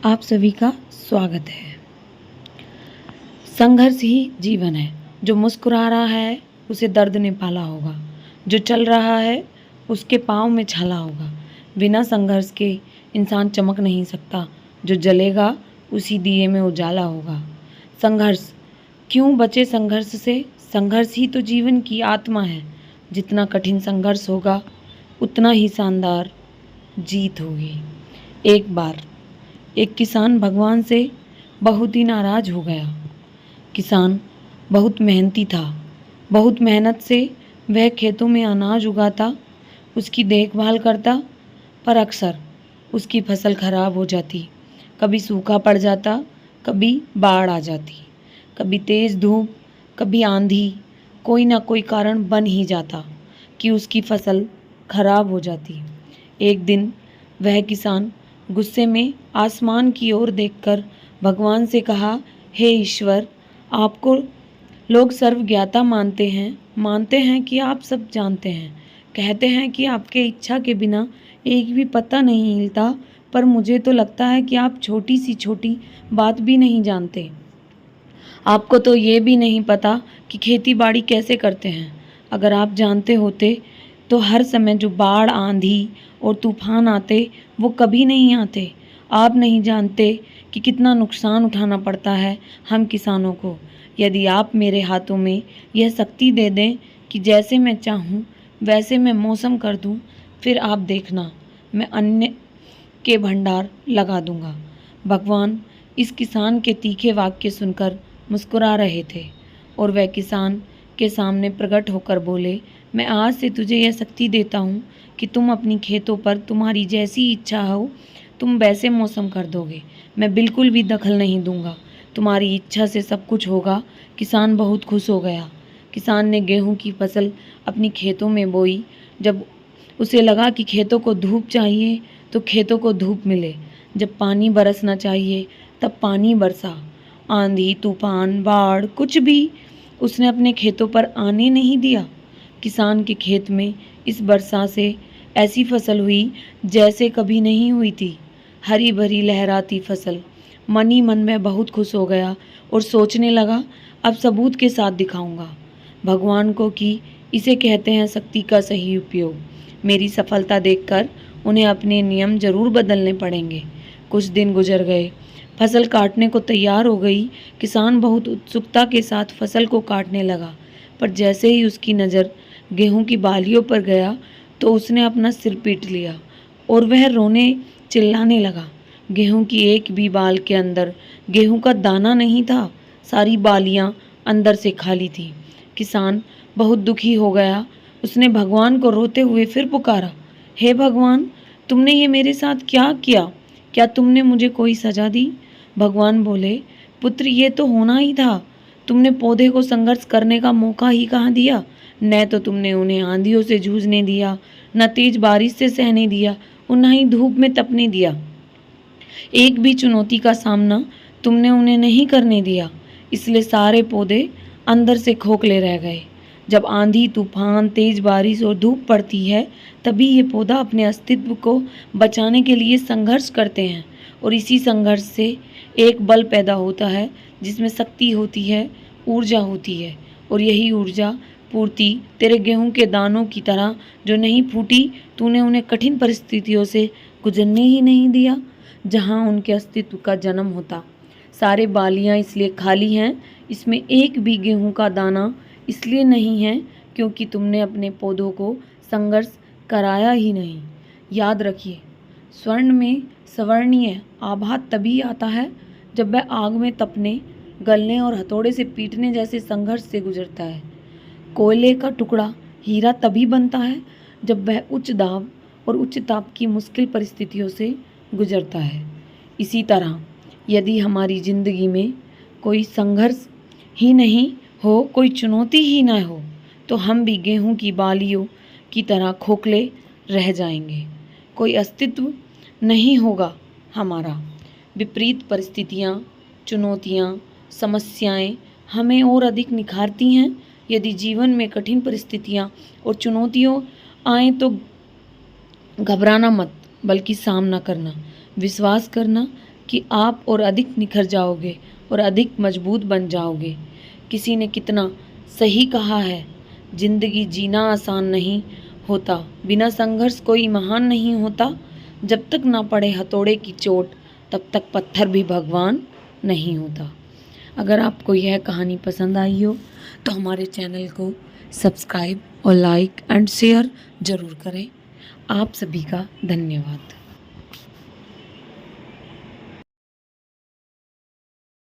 आप सभी का स्वागत है। संघर्ष ही जीवन है। जो मुस्कुरा रहा है उसे दर्द ने पाला होगा, जो चल रहा है उसके पाँव में छाला होगा। बिना संघर्ष के इंसान चमक नहीं सकता, जो जलेगा उसी दिए में उजाला होगा। संघर्ष क्यों बचे संघर्ष से? संघर्ष ही तो जीवन की आत्मा है। जितना कठिन संघर्ष होगा उतना ही शानदार जीत होगी। एक बार एक किसान भगवान से बहुत ही नाराज हो गया। किसान बहुत मेहनती था। बहुत मेहनत से वह खेतों में अनाज उगाता, उसकी देखभाल करता, पर अक्सर उसकी फसल खराब हो जाती। कभी सूखा पड़ जाता, कभी बाढ़ आ जाती, कभी तेज़ धूप, कभी आंधी। कोई ना कोई कारण बन ही जाता कि उसकी फसल खराब हो जाती। एक दिन वह किसान गुस्से में आसमान की ओर देखकर भगवान से कहा, हे ईश्वर, आपको लोग सर्वज्ञाता मानते हैं कि आप सब जानते हैं। कहते हैं कि आपके इच्छा के बिना एक भी पत्ता नहीं हिलता, पर मुझे तो लगता है कि आप छोटी सी छोटी बात भी नहीं जानते। आपको तो ये भी नहीं पता कि खेती बाड़ी कैसे करते हैं। अगर आप जानते होते तो हर समय जो बाढ़, आंधी और तूफान आते वो कभी नहीं आते। आप नहीं जानते कि कितना नुकसान उठाना पड़ता है हम किसानों को। यदि आप मेरे हाथों में यह शक्ति दे दें कि जैसे मैं चाहूँ वैसे मैं मौसम कर दूँ, फिर आप देखना मैं अन्न के भंडार लगा दूंगा। भगवान इस किसान के तीखे वाक्य सुनकर मुस्कुरा रहे थे और वह किसान के सामने प्रकट होकर बोले, मैं आज से तुझे यह शक्ति देता हूँ कि तुम अपनी खेतों पर तुम्हारी जैसी इच्छा हो तुम वैसे मौसम कर दोगे। मैं बिल्कुल भी दखल नहीं दूंगा, तुम्हारी इच्छा से सब कुछ होगा। किसान बहुत खुश हो गया। किसान ने गेहूं की फसल अपनी खेतों में बोई। जब उसे लगा कि खेतों को धूप चाहिए तो खेतों को धूप मिले, जब पानी बरसना चाहिए तब पानी बरसा। आंधी, तूफान, बाढ़ कुछ भी उसने अपने खेतों पर आने नहीं दिया। किसान के खेत में इस वर्षा से ऐसी फसल हुई जैसे कभी नहीं हुई थी। हरी भरी लहराती फसल। मन ही मन में बहुत खुश हो गया और सोचने लगा, अब सबूत के साथ दिखाऊंगा भगवान को कि इसे कहते हैं शक्ति का सही उपयोग। मेरी सफलता देखकर उन्हें अपने नियम जरूर बदलने पड़ेंगे। कुछ दिन गुजर गए। फसल काटने को तैयार हो गई। किसान बहुत उत्सुकता के साथ फसल को काटने लगा, पर जैसे ही उसकी नज़र गेहूं की बालियों पर गया तो उसने अपना सिर पीट लिया और वह रोने चिल्लाने लगा। गेहूं की एक भी बाल के अंदर गेहूं का दाना नहीं था। सारी बालियां अंदर से खाली थी। किसान बहुत दुखी हो गया। उसने भगवान को रोते हुए फिर पुकारा, हे भगवान, तुमने ये मेरे साथ क्या किया? क्या तुमने मुझे कोई सजा दी? भगवान बोले, पुत्र, ये तो होना ही था। तुमने पौधे को संघर्ष करने का मौका ही कहाँ दिया? न तो तुमने उन्हें आंधियों से जूझने दिया, न तेज बारिश से सहने दिया और न ही धूप में तपने दिया। एक भी चुनौती का सामना तुमने उन्हें नहीं करने दिया। इसलिए सारे पौधे अंदर से खोखले रह गए। जब आंधी, तूफान, तेज बारिश और धूप पड़ती है तभी ये पौधा अपने अस्तित्व को बचाने के लिए संघर्ष करते हैं और इसी संघर्ष से एक बल पैदा होता है जिसमें शक्ति होती है, ऊर्जा होती है। और यही ऊर्जा पूर्ति तेरे गेहूं के दानों की तरह जो नहीं फूटी, तूने उन्हें कठिन परिस्थितियों से गुजरने ही नहीं दिया जहां उनके अस्तित्व का जन्म होता। सारे बालियां इसलिए खाली हैं, इसमें एक भी गेहूं का दाना इसलिए नहीं है क्योंकि तुमने अपने पौधों को संघर्ष कराया ही नहीं। याद रखिए, स्वर्ण में सवर्णीय आभा तभी आता है जब वह आग में तपने, गलने और हथौड़े से पीटने जैसे संघर्ष से गुजरता है। कोयले का टुकड़ा हीरा तभी बनता है जब वह उच्च दाब और उच्च ताप की मुश्किल परिस्थितियों से गुजरता है। इसी तरह यदि हमारी जिंदगी में कोई संघर्ष ही नहीं हो, कोई चुनौती ही ना हो, तो हम भी गेहूं की बालियों की तरह खोखले रह जाएंगे। कोई अस्तित्व नहीं होगा हमारा। विपरीत परिस्थितियाँ, चुनौतियाँ, समस्याएं हमें और अधिक निखारती हैं। यदि जीवन में कठिन परिस्थितियाँ और चुनौतियों आए तो घबराना मत, बल्कि सामना करना, विश्वास करना कि आप और अधिक निखर जाओगे और अधिक मजबूत बन जाओगे। किसी ने कितना सही कहा है, जिंदगी जीना आसान नहीं होता, बिना संघर्ष कोई महान नहीं होता। जब तक ना पड़े हथौड़े की चोट, तब तक पत्थर भी भगवान नहीं होता। अगर आपको यह कहानी पसंद आई हो तो हमारे चैनल को सब्सक्राइब और लाइक एंड शेयर ज़रूर करें। आप सभी का धन्यवाद।